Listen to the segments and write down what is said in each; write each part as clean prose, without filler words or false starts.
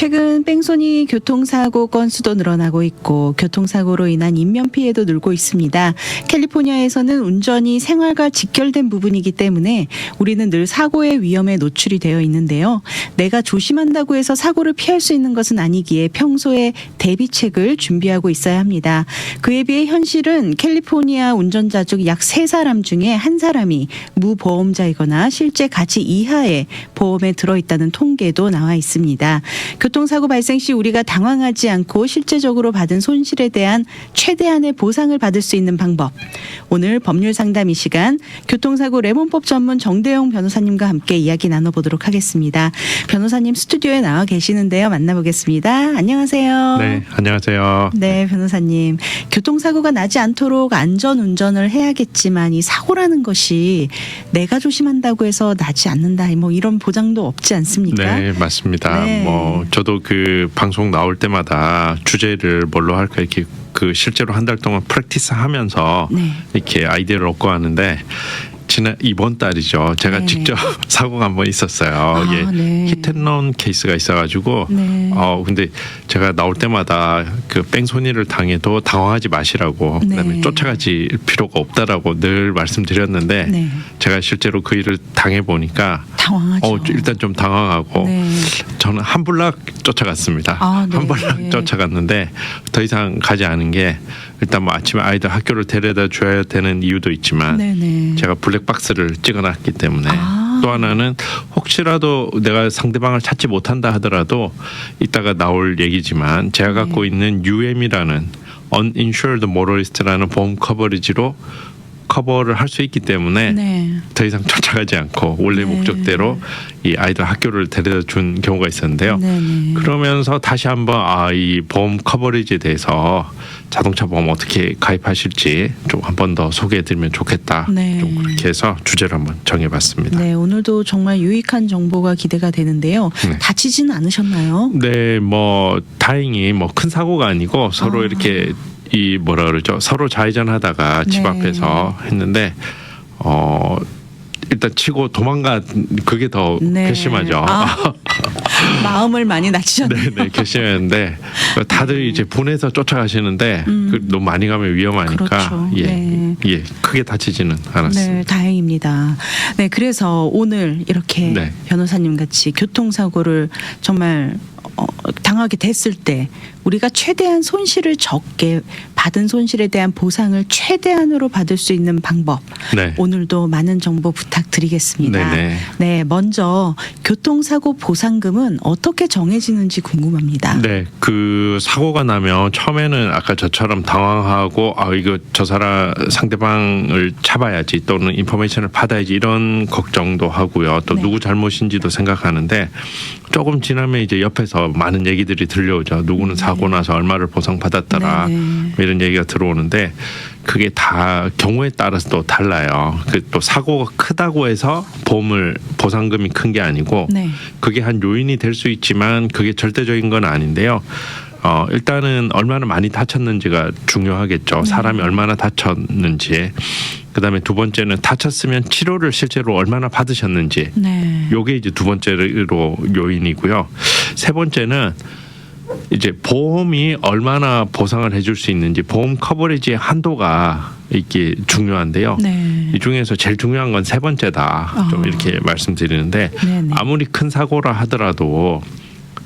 최근 뺑소니 교통사고 건수도 늘어나고 있고 교통사고로 인한 인명피해도 늘고 있습니다. 캘리포니아에서는 운전이 생활과 직결된 부분이기 때문에 우리는 늘 사고의 위험에 노출이 되어 있는데요. 내가 조심한다고 해서 사고를 피할 수 있는 것은 아니기에 평소에 대비책을 준비하고 있어야 합니다. 그에 비해 현실은 캘리포니아 운전자 중 약 3사람 중에 1사람이 무보험자이거나 실제 가치 이하의 보험에 들어있다는 통계도 나와 있습니다. 교통사고 발생 시 우리가 당황하지 않고 실제적으로 받은 손실에 대한 최대한의 보상을 받을 수 있는 방법. 오늘 법률 상담 이 시간 교통사고 레몬법 전문 정대용 변호사님과 함께 이야기 나눠보도록 하겠습니다. 변호사님 스튜디오에 나와 계시는데요. 만나보겠습니다. 안녕하세요. 네, 안녕하세요. 네, 변호사님. 교통사고가 나지 않도록 안전운전을 해야겠지만 이 사고라는 것이 내가 조심한다고 해서 나지 않는다. 뭐 이런 보장도 없지 않습니까? 네, 맞습니다. 네. 저도 그 방송 나올 때마다 주제를 뭘로 할까 이렇게 그 실제로 한 달 동안 프랙티스 하면서 네. 이렇게 아이디어를 얻고 하는데 이번 달이죠. 제가 네네. 직접 사고가 한번 있었어요. 아, 네. 히트앤런 케이스가 있어가지고 네. 근데 제가 나올 때마다 그 뺑소니를 당해도 당황하지 마시라고 그다음에 네. 쫓아가지 필요가 없다라고 늘 말씀드렸는데 네. 제가 실제로 그 일을 당해 보니까 당황하죠. 일단 좀 당황하고 네. 저는 한 블락 쫓아갔습니다. 아, 네. 한 블락 쫓아갔는데 더 이상 가지 않은 게 일단 뭐 아침에 아이들 학교를 데려다 줘야 되는 이유도 있지만 네네. 제가 블랙박스를 찍어놨기 때문에 아. 또 하나는 혹시라도 내가 상대방을 찾지 못한다 하더라도 이따가 나올 얘기지만 제가 갖고 있는 UM이라는 Uninsured Motorist라는 보험 커버리지로 커버를 할 수 있기 때문에 네. 더 이상 쫓아가지 않고 원래 네. 목적대로 이 아이들 학교를 데려다 준 경우가 있었는데요. 네네. 그러면서 다시 한번 이 보험 커버리지에 대해서 자동차 보험 어떻게 가입하실지 좀 한 번 더 소개해드리면 좋겠다. 네. 좀 그렇게 해서 주제를 한번 정해봤습니다. 네, 오늘도 정말 유익한 정보가 기대가 되는데요. 네. 다치지는 않으셨나요? 네, 다행히 큰 사고가 아니고 서로 이렇게 뭐라 그러죠? 서로 좌회전하다가 집 네. 앞에서 했는데 일단 치고 그게 더 네. 괘씸하죠. 마음을 많이 다치셨네요. 네, 괘씸했는데 다들 이제 분해서 쫓아가시는데 너무 많이 가면 위험하니까 그렇죠. 네. 크게 다치지는 않았습니다. 네, 다행입니다. 네, 그래서 오늘 이렇게 네. 변호사님 같이 교통사고를 정말 당하게 됐을 때 우리가 최대한 손실을 적게 받은 손실에 대한 보상을 최대한으로 받을 수 있는 방법. 네. 오늘도 많은 정보 부탁드리겠습니다. 네네. 네, 먼저 교통사고 보상금은 어떻게 정해지는지 궁금합니다. 네, 그 사고가 나면 처음에는 아까 저처럼 당황하고 이거 저 사람 상대방을 잡아야지 또는 인포메이션을 받아야지 이런 걱정도 하고요. 또 네. 누구 잘못인지도 생각하는데 조금 지나면 이제 옆에서 많은 얘기들이 들려오죠. 누구는 사고 나서 얼마를 보상받았더라. 네네. 이런 얘기가 들어오는데 그게 다 경우에 따라서 또 달라요. 또 사고가 크다고 해서 보상금이 큰 게 아니고 네. 그게 한 요인이 될 수 있지만 그게 절대적인 건 아닌데요. 일단은 얼마나 많이 다쳤는지가 중요하겠죠. 사람이 얼마나 다쳤는지. 그다음에 두 번째는 다쳤으면 치료를 실제로 얼마나 받으셨는지. 네. 요게 이제 두 번째로 요인이고요. 세 번째는 이제 보험이 얼마나 보상을 해줄 수 있는지 보험 커버리지의 한도가 이게 중요한데요. 네. 이 중에서 제일 중요한 건 세 번째다. 좀 이렇게 말씀드리는데 네네. 아무리 큰 사고라 하더라도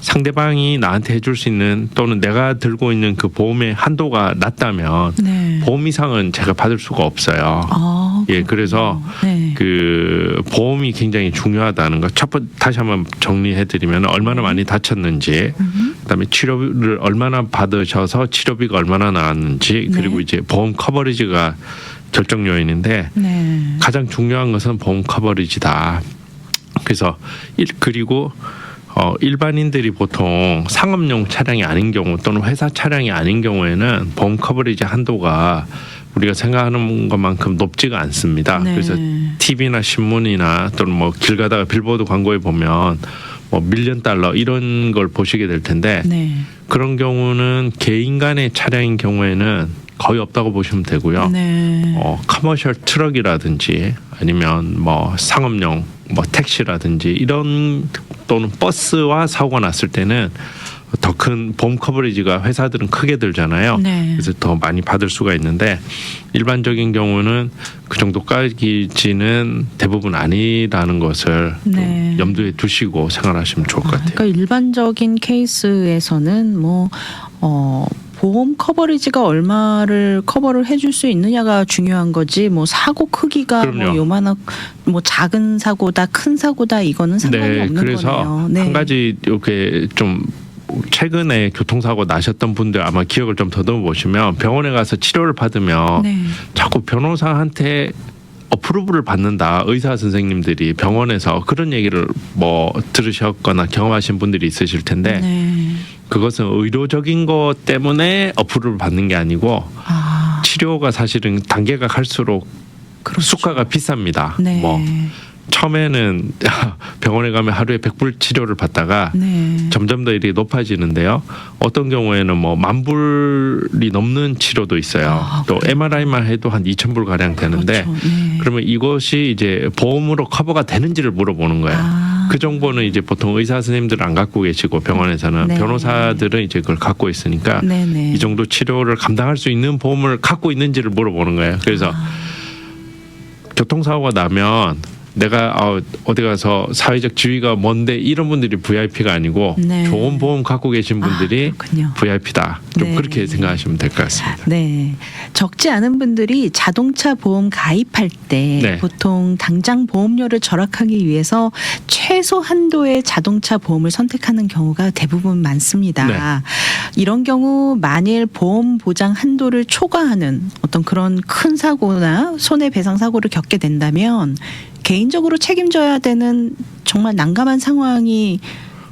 상대방이 나한테 해줄 수 있는 또는 내가 들고 있는 그 보험의 한도가 낮다면 네. 보험 이상은 제가 받을 수가 없어요. 그래서 네. 그 보험이 굉장히 중요하다는 거. 다시 한번 정리해드리면 얼마나 많이 다쳤는지, 그다음에 치료를 얼마나 받으셔서 치료비가 얼마나 나왔는지, 그리고 네. 이제 보험 커버리지가 결정 요인인데 네. 가장 중요한 것은 보험 커버리지다. 그래서 그리고 일반인들이 보통 상업용 차량이 아닌 경우 또는 회사 차량이 아닌 경우에는 보험 커버리지 한도가 우리가 생각하는 것만큼 높지가 않습니다. 네. 그래서 TV나 신문이나 또는 길 가다가 빌보드 광고에 보면 $1,000,000 이런 걸 보시게 될 텐데 네. 그런 경우는 개인 간의 차량인 경우에는 거의 없다고 보시면 되고요. 네. 커머셜 트럭이라든지 아니면 상업용 택시라든지 이런 또는 버스와 사고가 났을 때는 더 큰 보험 커버리지가 회사들은 크게 들잖아요. 네. 그래서 더 많이 받을 수가 있는데 일반적인 경우는 그 정도까지는 대부분 아니라는 것을 네. 좀 염두에 두시고 생활하시면 좋을 것 같아요. 그러니까 일반적인 케이스에서는 보험 커버리지가 얼마를 커버를 해줄 수 있느냐가 중요한 거지. 사고 크기가 그럼요. 요만한 작은 사고다, 큰 사고다 이거는 상관이 없는 그래서 거네요. 네. 한 가지 이렇게 좀 최근에 교통사고 나셨던 분들 아마 기억을 좀 더듬어 보시면 병원에 가서 치료를 받으면 네. 자꾸 변호사한테 어프로브를 받는다. 의사 선생님들이 병원에서 그런 얘기를 들으셨거나 경험하신 분들이 있으실 텐데 네. 그것은 의료적인 것 때문에 어프로브를 받는 게 아니고 아, 치료가 사실은 단계가 갈수록 그렇죠. 수가가 비쌉니다. 네. 처음에는 병원에 가면 하루에 100불 치료를 받다가 네. 점점 더 이렇게 높아지는데요. 어떤 경우에는 10,000불이 넘는 치료도 있어요. 또 그래요? MRI만 해도 한 2,000불 가량 되는데 그렇죠. 네. 그러면 이것이 이제 보험으로 커버가 되는지를 물어보는 거예요. 그 정보는 이제 보통 의사 선생님들은 안 갖고 계시고 병원에서는 네. 변호사들은 이제 그걸 갖고 있으니까 네네. 이 정도 치료를 감당할 수 있는 보험을 갖고 있는지를 물어보는 거예요. 그래서 교통사고가 나면 내가 어디 가서 사회적 지위가 뭔데 이런 분들이 VIP가 아니고 네. 좋은 보험 갖고 계신 분들이 그렇군요. VIP다. 좀 네. 그렇게 생각하시면 될 것 같습니다. 네. 적지 않은 분들이 자동차 보험 가입할 때 네. 보통 당장 보험료를 절약하기 위해서 최소 한도의 자동차 보험을 선택하는 경우가 대부분 많습니다. 네. 이런 경우 만일 보험 보장 한도를 초과하는 어떤 그런 큰 사고나 손해배상 사고를 겪게 된다면 개인적으로 책임져야 되는 정말 난감한 상황이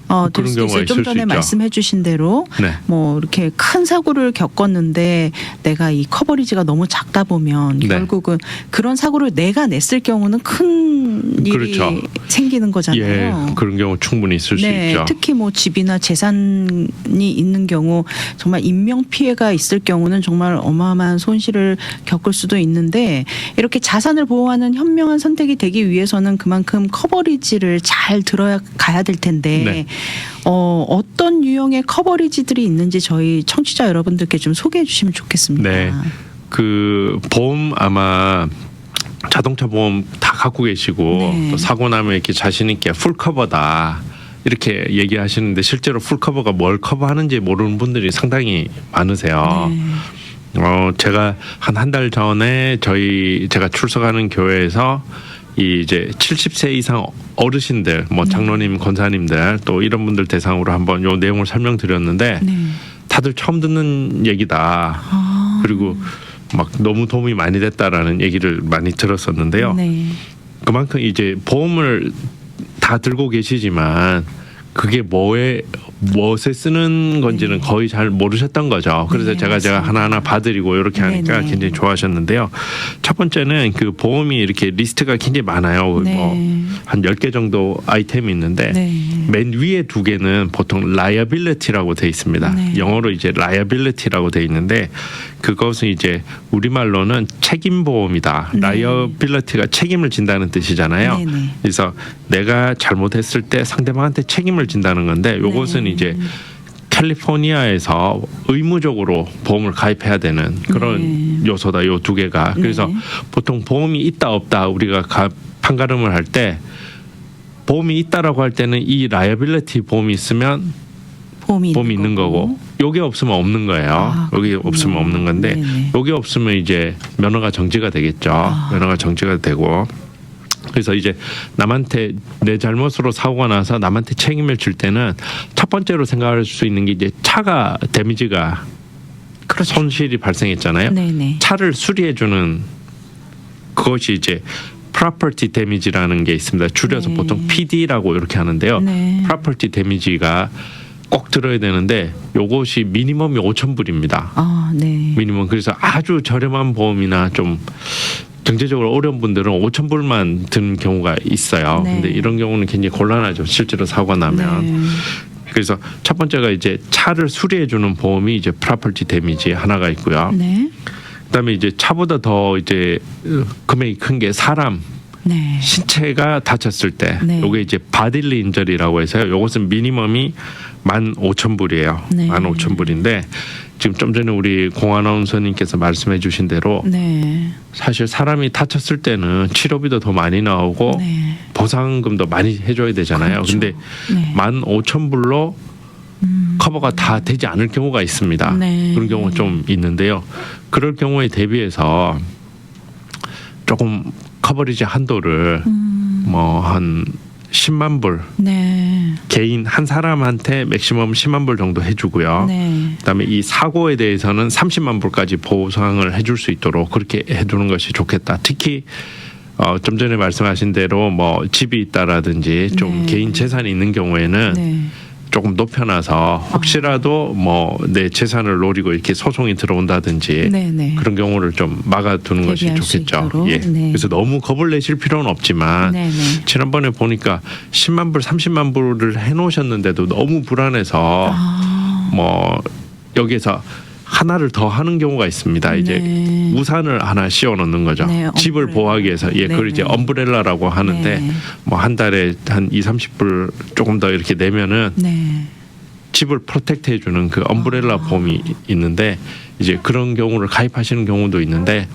될 그런 수도 경우가 있어요. 좀 있을 수 전에 있죠. 말씀해 주신 대로 네. 이렇게 큰 사고를 겪었는데 내가 이 커버리지가 너무 작다 보면 네. 결국은 그런 사고를 내가 냈을 경우는 큰 일이 그렇죠. 생기는 거잖아요. 예, 그런 경우 충분히 있을 수 네, 있죠. 특히 집이나 재산이 있는 경우 정말 인명 피해가 있을 경우는 정말 어마어마한 손실을 겪을 수도 있는데 이렇게 자산을 보호하는 현명한 선택이 되기 위해서는 그만큼 커버리지를 잘 들어야 가야 될 텐데 네. 어떤 유형의 커버리지들이 있는지 저희 청취자 여러분들께 좀 소개해 주시면 좋겠습니다. 네. 그 보험 아마 자동차 보험 다 갖고 계시고 네. 또 사고 나면 이렇게 자신 있게 풀 커버다 이렇게 얘기하시는데 실제로 풀 커버가 뭘 커버하는지 모르는 분들이 상당히 많으세요. 네. 제가 한 달 전에 제가 출석하는 교회에서 이제 70세 이상 어르신들, 장로님, 권사님들 또 이런 분들 대상으로 한번 요 내용을 설명드렸는데 네. 다들 처음 듣는 얘기다. 아. 그리고 너무 도움이 많이 됐다라는 얘기를 많이 들었었는데요. 네. 그만큼 이제 보험을 다 들고 계시지만 그게 무엇에 쓰는 건지는 거의 잘 모르셨던 거죠. 그래서 네, 제가 맞습니다. 하나하나 봐드리고 이렇게 하니까 네네. 굉장히 좋아하셨는데요. 첫 번째는 그 보험이 이렇게 리스트가 굉장히 많아요. 네. 한 10개 정도 아이템이 있는데 네. 맨 위에 2개는 보통 liability라고 돼 있습니다. 네. 영어로 이제 liability라고 돼 있는데 그것은 이제 우리말로는 책임 보험이다. 네. liability가 책임을 진다는 뜻이잖아요. 네네. 그래서 내가 잘못했을 때 상대방한테 책임을 진다는 건데 요것은 네. 이제 캘리포니아에서 의무적으로 보험을 가입해야 되는 그런 네. 요소다. 요 2개가. 그래서 네. 보통 보험이 있다 없다 우리가 판가름을 할 때 보험이 있다라고 할 때는 이 라이어빌리티 보험이 있으면 보험이 있는 거고 요게 없으면 없는 거예요. 여기 그렇군요. 없으면 없는 건데 네네. 요게 없으면 이제 면허가 정지가 되겠죠. 면허가 정지가 되고 그래서 이제 남한테 내 잘못으로 사고가 나서 남한테 책임을 질 때는 첫 번째로 생각할 수 있는 게 이제 차가 데미지가 그렇죠. 손실이 발생했잖아요. 네네. 차를 수리해주는 그것이 이제 property damage라는 게 있습니다. 줄여서 네. 보통 PD라고 이렇게 하는데요. 네. property damage가 꼭 들어야 되는데 요것이 미니멈이 5,000불입니다. 아, 네. 미니멈. 그래서 아주 저렴한 보험이나 좀 경제적으로 어려운 분들은 5,000불만 드는 경우가 있어요. 네. 근데 이런 경우는 굉장히 곤란하죠. 실제로 사고가 나면. 네. 그래서 첫 번째가 이제 차를 수리해 주는 보험이 이제 property damage 하나가 있고요. 네. 그다음에 이제 차보다 더 이제 금액이 큰 게 사람 네. 신체가 다쳤을 때 네. 요게 이제 바딜리 인저리라고 해서요. 요것은 미니멈이 15,000불이에요. 네. 15,000불인데 지금 좀 전에 우리 공 아나운서님께서 말씀해 주신 대로 네. 사실 사람이 다쳤을 때는 치료비도 더 많이 나오고 네. 보상금도 많이 해줘야 되잖아요. 그렇죠. 근데 네. 15,000불로 커버가 다 되지 않을 경우가 있습니다. 네. 그런 경우가 좀 있는데요. 그럴 경우에 대비해서 조금 커버리지 한도를 뭐 한 10만 불 네. 개인 한 사람한테 맥시멈 10만 불 정도 해주고요. 네. 그다음에 이 사고에 대해서는 30만 불까지 보상을 해줄 수 있도록 그렇게 해두는 것이 좋겠다. 특히 좀 전에 말씀하신 대로 뭐 집이 있다라든지 좀 네. 개인 재산이 있는 경우에는 네. 조금 높여놔서 혹시라도 뭐 내 재산을 노리고 이렇게 소송이 들어온다든지 네. 네. 그런 경우를 좀 막아두는 것이 대비할 수 좋겠죠. 있도록. 예. 네. 그래서 너무 겁을 내실 필요는 없지만 네. 네. 지난번에 보니까 10만 불, 30만 불을 해놓으셨는데도 너무 불안해서 아. 뭐 여기에서 하나를 더 하는 경우가 있습니다. 이제 네. 우산을 하나 씌워 놓는 거죠. 네, 집을 엄브렐라. 보호하기 위해서. 예, 그걸 네, 이제 네. 엄브렐라라고 하는데 네. 뭐 한 달에 한 2, 30불 조금 더 이렇게 내면은 네. 집을 프로텍트 해주는 그 엄브렐라 보험이 있는데 이제 그런 경우를 가입하시는 경우도 있는데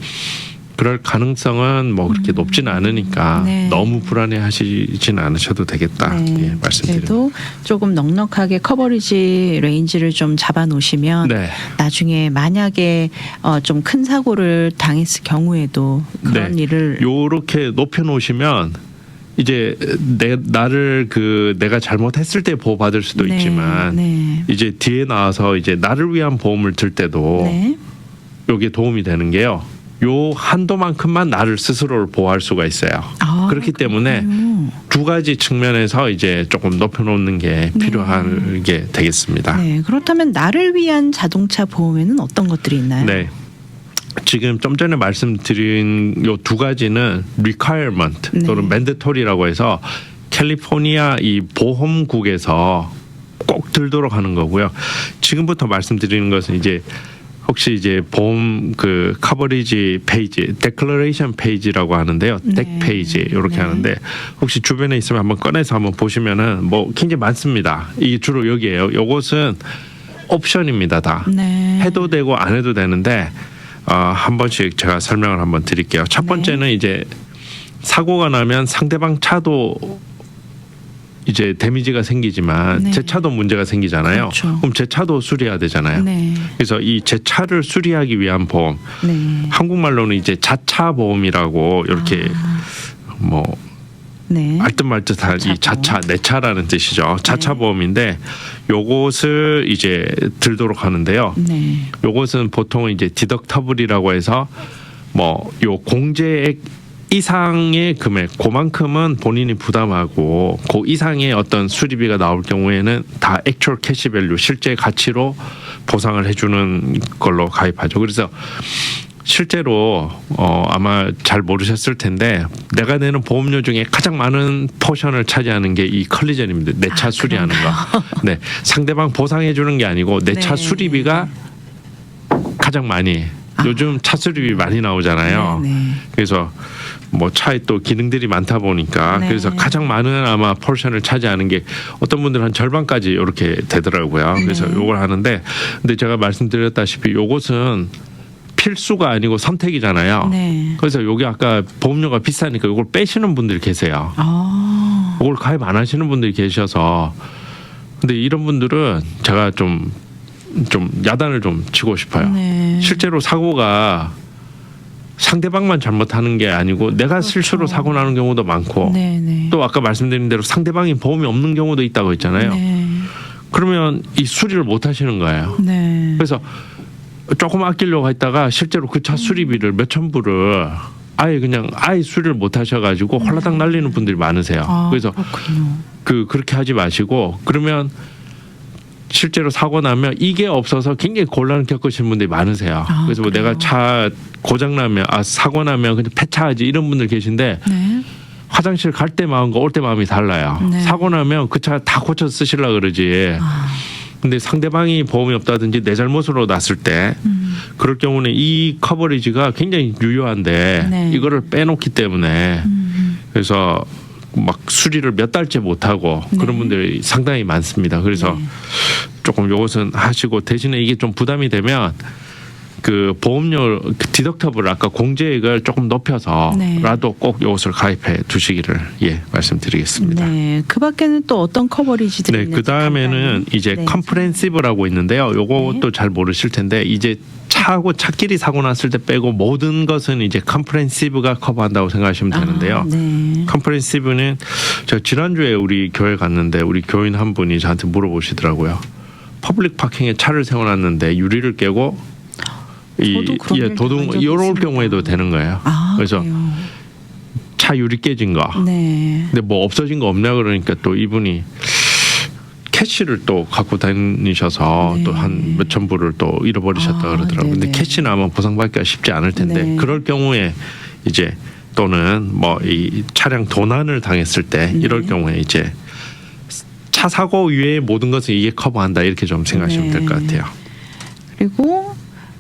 그럴 가능성은 뭐 그렇게 높지는 않으니까 네. 너무 불안해하시지는 않으셔도 되겠다. 네. 예, 말씀드립니다. 그래도 조금 넉넉하게 커버리지 레인지를 좀 잡아 놓으시면 네. 나중에 만약에 좀 큰 사고를 당했을 경우에도 그런 네. 일을 요렇게 높여 놓으시면 이제 내가 잘못했을 때 보호받을 수도 네. 있지만 네. 이제 뒤에 나와서 이제 나를 위한 보험을 들 때도 네. 요게 도움이 되는 게요. 요 한도만큼만 나를 스스로를 보호할 수가 있어요. 아, 그렇기 때문에 그렇군요. 두 가지 측면에서 이제 조금 높여놓는 게 필요하게 되겠습니다. 네. 그렇다면 나를 위한 자동차 보험에는 어떤 것들이 있나요? 네. 지금 좀 전에 말씀드린 요 두 가지는 requirement 네. 또는 mandatory라고 해서 캘리포니아 이 보험국에서 꼭 들도록 하는 거고요. 지금부터 말씀드리는 것은 이제 혹시 이제 보험 그 커버리지 페이지, 데클러레이션 페이지라고 하는데요. 네. 덱 페이지 이렇게 네. 하는데 혹시 주변에 있으면 한번 꺼내서 한번 보시면은 뭐 굉장히 많습니다. 이게 주로 여기에요. 요것은 옵션입니다, 다. 네. 해도 되고 안 해도 되는데 한 번씩 제가 설명을 한번 드릴게요. 첫 번째는 이제 사고가 나면 상대방 차도 이제 데미지가 생기지만 네. 제 차도 문제가 생기잖아요. 그렇죠. 그럼 제 차도 수리해야 되잖아요. 네. 그래서 이 제 차를 수리하기 위한 보험, 네. 한국말로는 이제 자차 보험이라고 이렇게 뭐 네. 알듯말듯한 이 자차 자차 내 차라는 뜻이죠. 자차 네. 보험인데 요것을 이제 들도록 하는데요. 네. 요것은 보통 이제 디덕터블이라고 해서 뭐 요 공제액 이상의 금액, 그만큼은 본인이 부담하고 그 이상의 어떤 수리비가 나올 경우에는 다 액츄얼 캐시 밸류, 실제 가치로 보상을 해주는 걸로 가입하죠. 그래서 실제로 아마 잘 모르셨을 텐데 내가 내는 보험료 중에 가장 많은 포션을 차지하는 게 이 컬리전입니다. 내 차 수리하는 거. 네, 상대방 보상해 주는 게 아니고 내 차 네. 수리비가 가장 많이. 요즘 차 수리비 많이 나오잖아요. 네. 네. 그래서 뭐 차에 또 기능들이 많다 보니까 네. 그래서 가장 많은 아마 포션을 차지하는 게 어떤 분들은 한 절반까지 이렇게 되더라고요. 그래서 네. 요걸 하는데 근데 제가 말씀드렸다시피 요것은 필수가 아니고 선택이잖아요. 네. 그래서 요게 아까 보험료가 비싸니까 요걸 빼시는 분들이 계세요. 아. 요걸 가입 안 하시는 분들이 계셔서 근데 이런 분들은 제가 좀 야단을 좀 치고 싶어요. 네. 실제로 사고가 상대방만 잘못하는 게 아니고 내가 실수로 사고 나는 경우도 많고 네. 네. 또 아까 말씀드린 대로 상대방이 보험이 없는 경우도 있다고 했잖아요. 네. 그러면 이 수리를 못 하시는 거예요. 네. 그래서 조금 아끼려고 했다가 실제로 그 차 수리비를 몇천 불을 아예 수리를 못 하셔가지고 홀라당 날리는 분들이 많으세요. 아, 그래서 그렇군요. 그렇게 하지 마시고 그러면 실제로 사고 나면 이게 없어서 굉장히 곤란을 겪으시는 분들이 많으세요. 아, 그래서 뭐 그래요? 내가 차 고장 나면 사고 나면 그냥 폐차하지 이런 분들 계신데 네. 화장실 갈 때 마음과 올 때 마음이 달라요. 네. 사고 나면 그 차 다 고쳐 쓰시려 그러지. 아. 근데 상대방이 보험이 없다든지 내 잘못으로 났을 때 그럴 경우는 이 커버리지가 굉장히 유효한데 네. 이거를 빼놓기 때문에 그래서 막 수리를 몇 달째 못 하고 네. 그런 분들이 상당히 많습니다. 그래서 네. 조금 이것은 하시고 대신에 이게 좀 부담이 되면 그 보험료 그 디덕터블 아까 공제액을 조금 높여서라도 꼭 이것을 가입해 두시기를 말씀드리겠습니다. 네. 그 밖에는 또 어떤 커버리지들이 네, 있는지 그 다음에는 간단히. 이제 네. 컴프렌시브라고 있는데요. 요것도 잘 모르실 텐데 이제 차하고 차끼리 사고 났을 때 빼고 모든 것은 이제 컴프렌시브가 커버한다고 생각하시면 되는데요. 네. 컴프렌시브는 저 지난주에 우리 교회 갔는데 우리 교인 한 분이 저한테 물어보시더라고요. 퍼블릭 파킹에 차를 세워놨는데 유리를 깨고 저도 그런 일 도둑 당한 적이 이런 있습니다. 경우에도 되는 거예요. 그래서 그래요? 차 유리 깨진 거. 네. 근데 뭐 없어진 거 없냐 그러니까 또 이분이 캐시를 또 갖고 다니셔서 네. 또 한 몇천 불을 또 잃어버리셨다 그러더라고요. 근데 네네. 캐시는 아마 보상받기가 쉽지 않을 텐데 네. 그럴 경우에 이제 또는 뭐 이 차량 도난을 당했을 때 이럴 네. 경우에 이제 차 사고 외의 모든 것을 이게 커버한다 이렇게 좀 생각하시면 될 것 네. 같아요. 그리고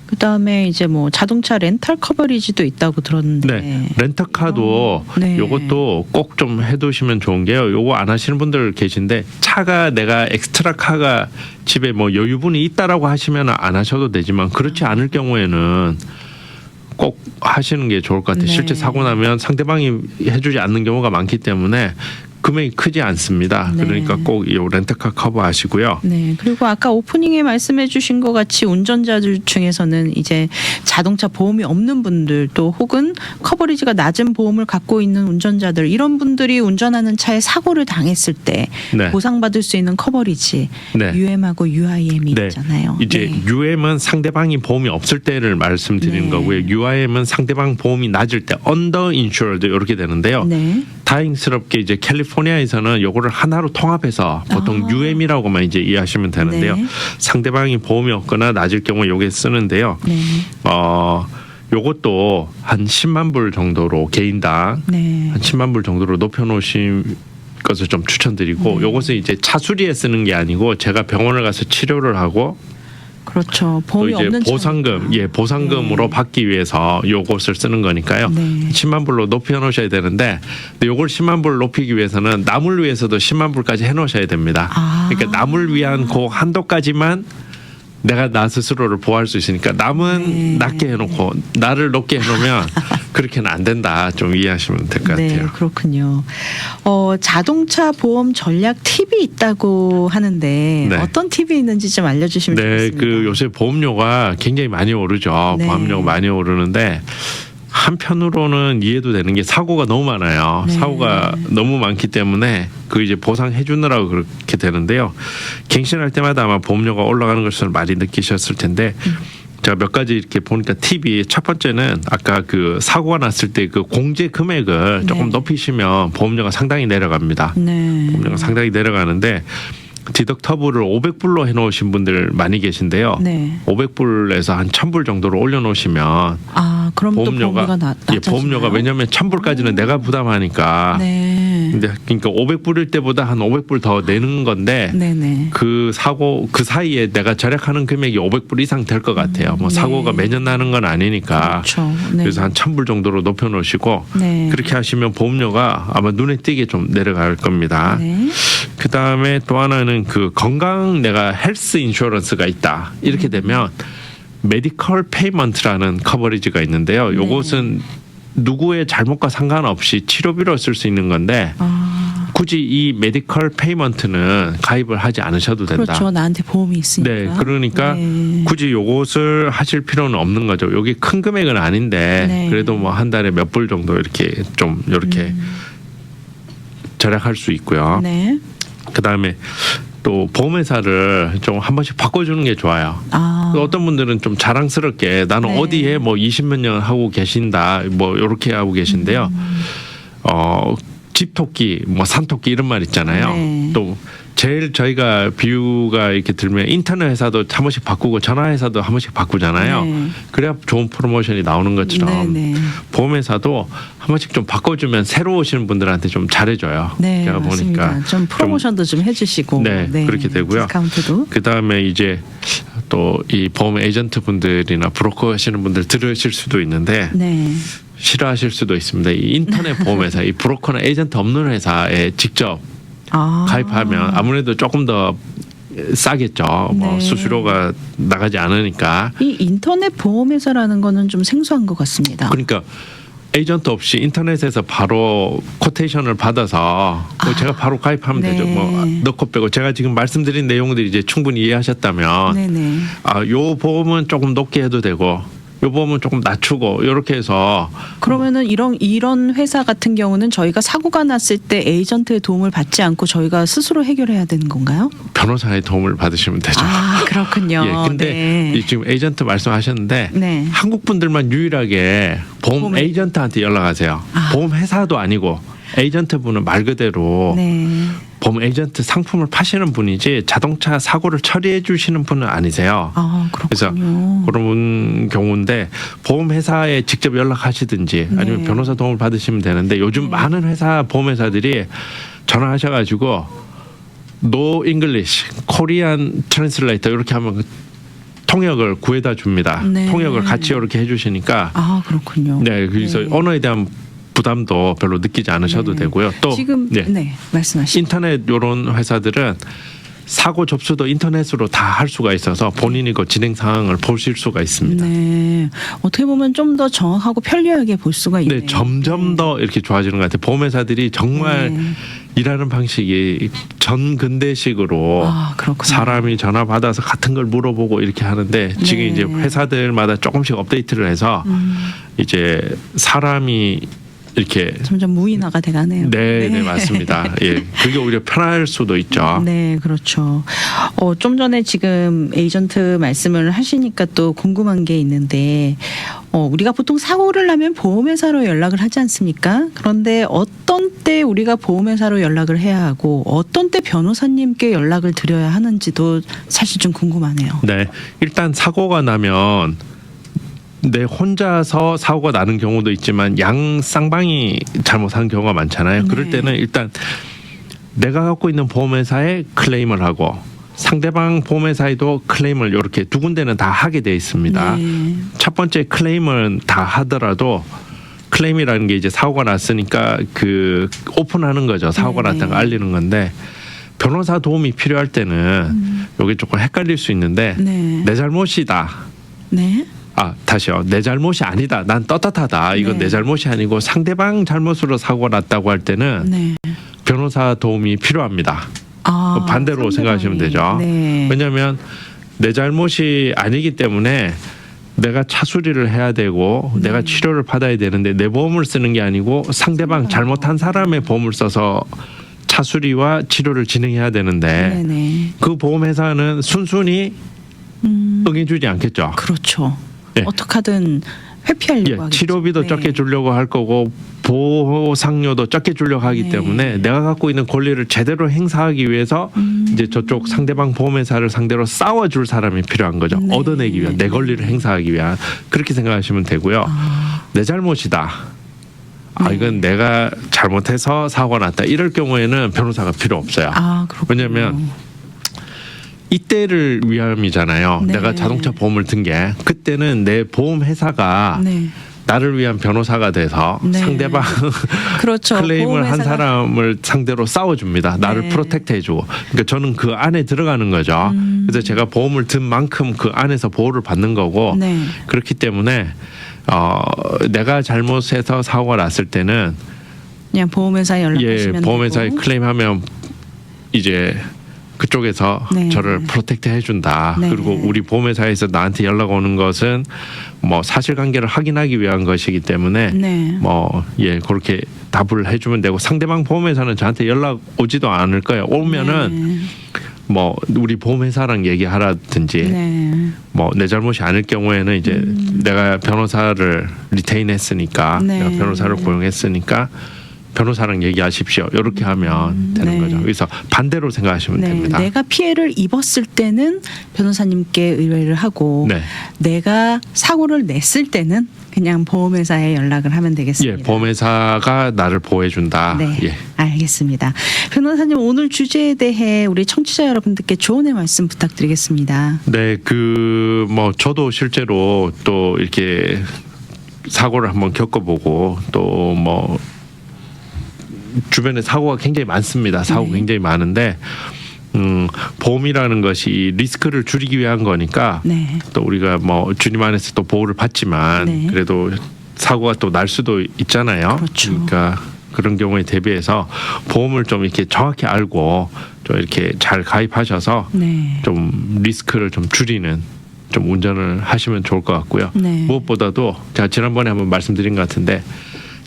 그 다음에 이제 뭐 자동차 렌탈 커버리지도 있다고 들었는데. 네, 렌터카도 네. 요것도 꼭 좀 해두시면 좋은 게요. 요거 안 하시는 분들 계신데 차가 내가 엑스트라 카가 집에 뭐 여유분이 있다라고 하시면 안 하셔도 되지만 그렇지 않을 경우에는 꼭 하시는 게 좋을 것 같아요. 네. 실제 사고 나면 상대방이 해주지 않는 경우가 많기 때문에 금액이 크지 않습니다. 네. 그러니까 꼭 이 렌터카 커버하시고요. 네. 그리고 아까 오프닝에 말씀해 주신 것 같이 운전자들 중에서는 이제 자동차 보험이 없는 분들 또 혹은 커버리지가 낮은 보험을 갖고 있는 운전자들 이런 분들이 운전하는 차에 사고를 당했을 때 네. 보상받을 수 있는 커버리지 네. UM하고 UIM이 네. 있잖아요. 이제 네. UM은 상대방이 보험이 없을 때를 말씀드리는 네. 거고요. UIM은 상대방 보험이 낮을 때 under insured 이렇게 되는데요. 네. 다행스럽게 이제 캘리포니아에서는 요거를 하나로 통합해서 보통 아. UM이라고만 이제 이해하시면 되는데요. 네. 상대방이 보험이 없거나 낮을 경우에 요게 쓰는데요. 네. 요것도 한 10만 불 정도로 개인당 네. 한 10만 불 정도로 높여 놓으신 것을 좀 추천드리고 네. 요것은 이제 차 수리에 쓰는 게 아니고 제가 병원을 가서 치료를 하고 그렇죠. 또 보험이 이제 없는 보상금, 차니까. 보상금으로 네. 받기 위해서 요것을 쓰는 거니까요. 네. 10만 불로 높여 놓으셔야 되는데, 근데 요걸 10만 불 높이기 위해서는 남을 위해서도 10만 불까지 해 놓으셔야 됩니다. 아. 그러니까 남을 위한 그 한도까지만 내가 나 스스로를 보호할 수 있으니까 남은 네. 낮게 해놓고 나를 높게 해놓으면 그렇게는 안 된다. 좀 이해하시면 될 것 네, 같아요. 그렇군요. 자동차 보험 전략 팁이 있다고 하는데 네. 어떤 팁이 있는지 좀 알려주시면 네, 좋겠습니다. 그 요새 보험료가 굉장히 많이 오르죠. 네. 보험료가 많이 오르는데 한편으로는 이해도 되는 게 사고가 너무 많아요. 네. 사고가 너무 많기 때문에 그 이제 보상해 주느라고 그렇게 되는데요. 갱신할 때마다 아마 보험료가 올라가는 것을 많이 느끼셨을 텐데 제가 몇 가지 이렇게 보니까 팁이 첫 번째는 아까 그 사고가 났을 때 그 공제 금액을 조금 네. 높이시면 보험료가 상당히 내려갑니다. 네. 보험료가 상당히 내려가는데 디덕터블을 500불로 해놓으신 분들 많이 계신데요. 네. 500불에서 한 1000불 정도로 올려놓으시면 아, 그럼 또 보험료가 낮아지나요? 보험료가 왜냐하면 1000불까지는 내가 부담하니까. 네. 근데 그러니까 500불일 때보다 한 500불 더 내는 건데 네네. 그 사고 그 사이에 내가 절약하는 금액이 500불 이상 될 것 같아요. 뭐 네. 사고가 매년 나는 건 아니니까. 그렇죠. 네. 그래서 한 1000불 정도로 높여놓으시고 네. 그렇게 하시면 보험료가 아마 눈에 띄게 좀 내려갈 겁니다. 네. 그 다음에 또 하나는 그 건강 내가 헬스 인슈런스가 있다. 이렇게 되면 메디컬 페이먼트라는 커버리지가 있는데요. 요것은 누구의 잘못과 상관없이 치료비로 쓸 수 있는 건데 아, 굳이 이 메디컬 페이먼트는 가입을 하지 않으셔도 된다. 그렇죠. 나한테 보험이 있으니까. 네, 그러니까 네. 굳이 요것을 하실 필요는 없는 거죠. 여기 큰 금액은 아닌데 네. 그래도 뭐 한 달에 몇 불 정도 이렇게 좀 이렇게 절약할 수 있고요. 네. 그 다음에 또 보험회사를 좀 한 번씩 바꿔주는 게 좋아요. 아, 어떤 분들은 좀 자랑스럽게 나는 네. 어디에 뭐 20몇 년 하고 계신다, 뭐 이렇게 하고 계신데요. 집토끼, 뭐 산토끼 이런 말 있잖아요. 네. 또 제일 저희가 비유가 이렇게 들면 인터넷 회사도 한 번씩 바꾸고 전화 회사도 한 번씩 바꾸잖아요. 네. 그래야 좋은 프로모션이 나오는 것처럼 네, 네. 보험회사도 한 번씩 좀 바꿔주면 새로 오시는 분들한테 좀 잘해줘요. 네, 제가 맞습니다. 보니까 좀 프로모션도 좀 해주시고, 네, 그렇게 되고요. 디스카운트도. 그 다음에 이제 또 이 보험 에이전트 분들이나 브로커 하시는 분들 들으실 수도 있는데 네, 싫어하실 수도 있습니다. 이 인터넷 보험회사, 이 브로커나 에이전트 없는 회사에 직접 가입하면 아무래도 조금 더 싸겠죠. 뭐 네. 수수료가 나가지 않으니까. 이 인터넷 보험회사라는 거는 좀 생소한 것 같습니다. 그러니까 에이전트 없이 인터넷에서 바로 코테이션을 받아서 뭐 제가 바로 가입하면 네. 되죠. 뭐 넣고 빼고 제가 지금 말씀드린 내용들이 이제 충분히 이해하셨다면 네네. 요 보험은 조금 높게 해도 되고 요 보험은 조금 낮추고 이렇게 해서 그러면은 이런 회사 같은 경우는 저희가 사고가 났을 때 에이전트의 도움을 받지 않고 저희가 스스로 해결해야 되는 건가요? 변호사의 도움을 받으시면 되죠. 아, 그렇군요. 예, 근데 네. 이 지금 에이전트 말씀하셨는데 네. 한국 분들만 유일하게 보험 보험- 에이전트한테 연락하세요. 아. 보험 회사도 아니고 에이전트 분은 말 그대로 네. 보험 에이전트 상품을 파시는 분이지 자동차 사고를 처리해 주시는 분은 아니세요. 아, 그래서 그렇군요. 그런 경우인데 보험 회사에 직접 연락하시든지 아니면 네. 변호사 도움을 받으시면 되는데 요즘 네. 많은 회사 보험 회사들이 전화하셔가지고 No English, Korean Translator 이렇게 하면 통역을 구해다 줍니다. 네. 통역을 같이 이렇게 해주시니까 아, 그렇군요. 네 그래서 네. 언어에 대한 부담도 별로 느끼지 않으셔도 네. 되고요. 또 지금 네, 말씀하시죠. 인터넷 이런 회사들은 사고 접수도 인터넷으로 다 할 수가 있어서 본인이 그 진행 상황을 보실 수가 있습니다. 네. 어떻게 보면 좀 더 정확하고 편리하게 볼 수가 있네요. 네, 점점 더 이렇게 좋아지는 것 같아요. 보험회사들이 정말 네. 일하는 방식이 전 근대식으로 아, 그렇군요. 사람이 전화 받아서 같은 걸 물어보고 이렇게 하는데 지금 네. 이제 회사들마다 조금씩 업데이트를 해서 이제 사람이 이렇게 점점 무인화가 돼가네요. 네, 맞습니다. 예, 그게 오히려 편할 수도 있죠. 네, 그렇죠. 좀 전에 지금 에이전트 말씀을 하시니까 또 궁금한 게 있는데, 우리가 보통 사고를 나면 보험회사로 연락을 하지 않습니까? 그런데 어떤 때 우리가 보험회사로 연락을 해야 하고, 어떤 때 변호사님께 연락을 드려야 하는지도 사실 좀 궁금하네요. 네, 일단 사고가 나면 내 혼자서 사고가 나는 경우도 있지만 양 쌍방이 잘못한 경우가 많잖아요. 네. 그럴 때는 일단 내가 갖고 있는 보험회사에 클레임을 하고 상대방 보험회사에도 클레임을 이렇게 두 군데는 다 하게 돼 있습니다. 네. 첫 번째 클레임은 다 하더라도 클레임이라는 게 이제 사고가 났으니까 그 오픈하는 거죠. 사고가 네, 났다는 네. 걸 알리는 건데 변호사 도움이 필요할 때는 이게 조금 헷갈릴 수 있는데 네. 내 잘못이다. 네. 다시요. 내 잘못이 아니다. 난 떳떳하다. 이건 네. 내 잘못이 아니고 상대방 잘못으로 사고가 났다고 할 때는 네. 변호사 도움이 필요합니다. 반대로 생각하시면 되죠. 네. 왜냐하면 내 잘못이 아니기 때문에 내가 차 수리를 해야 되고 내가 치료를 받아야 되는데 내 보험을 쓰는 게 아니고 상대방 잘못한 사람의 보험을 써서 차 수리와 치료를 진행해야 되는데 네네. 그 보험회사는 순순히 응해주지 않겠죠. 그렇죠. 예. 어떻게든 회피하려고 하겠죠. 치료비도 네. 적게 주려고 할 거고 보상료도 적게 주려고 하기 네. 때문에 내가 갖고 있는 권리를 제대로 행사하기 위해서 이제 저쪽 상대방 보험회사를 상대로 싸워줄 사람이 필요한 거죠. 네. 얻어내기 위한 내 권리를 행사하기 위한 그렇게 생각하시면 되고요. 내 잘못이다. 네. 이건 내가 잘못해서 사고가 났다. 이럴 경우에는 변호사가 필요 없어요. 그렇군요. 왜냐하면 이때를 위함이잖아요. 네. 내가 자동차 보험을 든 게 그때는 내 보험 회사가 네. 나를 위한 변호사가 돼서 네. 상대방 그렇죠. 클레임을 한 보험회사가- 사람을 상대로 싸워줍니다. 나를 네. 프로텍트 해주고. 그러니까 저는 그 안에 들어가는 거죠. 그래서 제가 보험을 든 만큼 그 안에서 보호를 받는 거고 네. 그렇기 때문에 내가 잘못해서 사고가 났을 때는 그냥 보험회사에 연락하시면 보험회사에 되고. 클레임하면 이제 그쪽에서 네. 저를 프로텍트 해준다. 네. 그리고 우리 보험회사에서 나한테 연락 오는 것은 뭐 사실관계를 확인하기 위한 것이기 때문에 네. 그렇게 답을 해주면 되고 상대방 보험회사는 저한테 연락 오지도 않을 거예요. 오면은 우리 보험회사랑 얘기하라든지 네. 내 잘못이 아닐 경우에는 이제 내가 변호사를 리테인했으니까 네. 내가 변호사를 고용했으니까 변호사랑 얘기하십시오. 이렇게 하면 되는 네. 거죠. 그래서 반대로 생각하시면 네. 됩니다. 내가 피해를 입었을 때는 변호사님께 의뢰를 하고 네. 내가 사고를 냈을 때는 그냥 보험회사에 연락을 하면 되겠습니다. 보험회사가 나를 보호해준다. 네, 예. 알겠습니다. 변호사님 오늘 주제에 대해 우리 청취자 여러분들께 조언의 말씀 부탁드리겠습니다. 네, 저도 실제로 또 이렇게 사고를 한번 겪어보고 또 뭐 주변에 사고가 굉장히 많습니다. 사고 네. 굉장히 많은데 보험이라는 것이 리스크를 줄이기 위한 거니까 네. 또 우리가 뭐 주님 안에서 또 보호를 받지만 네. 그래도 사고가 또 날 수도 있잖아요. 그렇죠. 그러니까 그런 경우에 대비해서 보험을 좀 이렇게 정확히 알고 좀 이렇게 잘 가입하셔서 네. 좀 리스크를 좀 줄이는 좀 운전을 하시면 좋을 것 같고요. 네. 무엇보다도 제가 지난번에 한번 말씀드린 것 같은데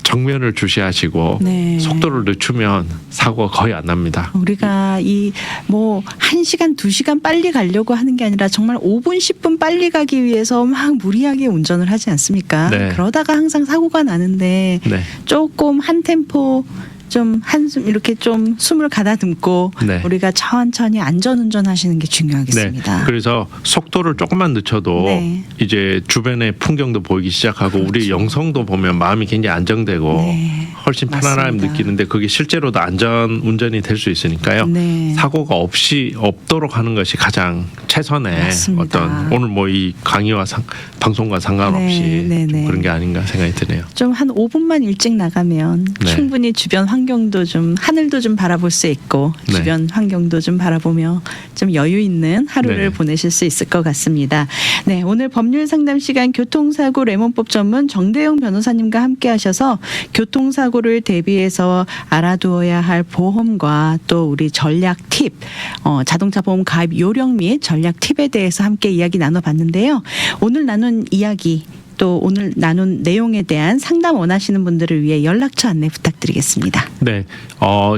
정면을 주시하시고 네. 속도를 늦추면 사고가 거의 안 납니다. 우리가 이 뭐 1시간, 2시간 빨리 가려고 하는 게 아니라 정말 5분, 10분 빨리 가기 위해서 막 무리하게 운전을 하지 않습니까? 네. 그러다가 항상 사고가 나는데 네. 조금 한 템포 좀 한숨 이렇게 좀 숨을 가다듬고 네. 우리가 천천히 안전운전 하시는 게 중요하겠습니다. 네. 그래서 속도를 조금만 늦춰도 네. 이제 주변의 풍경도 보이기 시작하고 우리 그렇죠. 영성도 보면 마음이 굉장히 안정되고 네. 훨씬 편안함을 맞습니다. 느끼는데 그게 실제로도 안전 운전이 될 수 있으니까요. 네. 사고가 없도록 하는 것이 가장 최선의 맞습니다. 어떤 오늘 뭐 이 강의와 방송과 상관없이 네, 네, 좀 네. 그런 게 아닌가 생각이 드네요. 좀 한 5분만 일찍 나가면 네. 충분히 주변 환경도 좀 하늘도 좀 바라볼 수 있고 네. 주변 환경도 좀 바라보며 좀 여유 있는 하루를 네. 보내실 수 있을 것 같습니다. 네, 오늘 법률 상담 시간 교통사고 레몬법 전문 정대용 변호사님과 함께 하셔서 교통사고를 대비해서 알아두어야 할 보험과 또 우리 전략 팁, 자동차 보험 가입 요령 및 전략 팁에 대해서 함께 이야기 나눠봤는데요. 오늘 나눈 이야기 또 오늘 나눈 내용에 대한 상담 원하시는 분들을 위해 연락처 안내 부탁드리겠습니다. 네,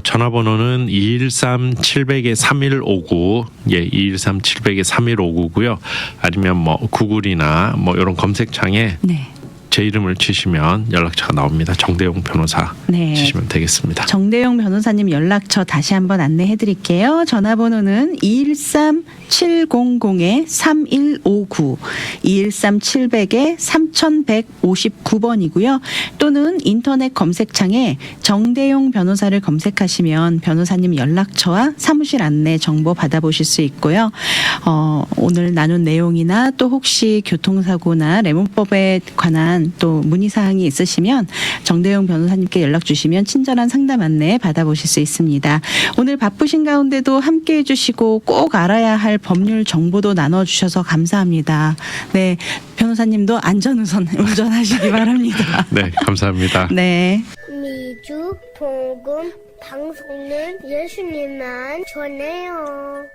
전화번호는 213-700-3159, 예, 213-700-3159고요. 아니면 뭐 구글이나 뭐 이런 검색창에 네. 제 이름을 치시면 연락처가 나옵니다. 정대용 변호사 네. 치시면 되겠습니다. 정대용 변호사님 연락처 다시 한번 안내해 드릴게요. 전화번호는 213-700-3159, 213-700-3159번이고요. 또는 인터넷 검색창에 정대용 변호사를 검색하시면 변호사님 연락처와 사무실 안내 정보 받아보실 수 있고요. 오늘 나눈 내용이나 또 혹시 교통사고나 레몬법에 관한 또 문의사항이 있으시면 정대용 변호사님께 연락 주시면 친절한 상담 안내 받아보실 수 있습니다. 오늘 바쁘신 가운데도 함께 해주시고 꼭 알아야 할 법률 정보도 나눠주셔서 감사합니다. 네, 변호사님도 운전하시기 바랍니다. 네, 감사합니다. 네. 미주 복음 방송은 예수님만 전해요.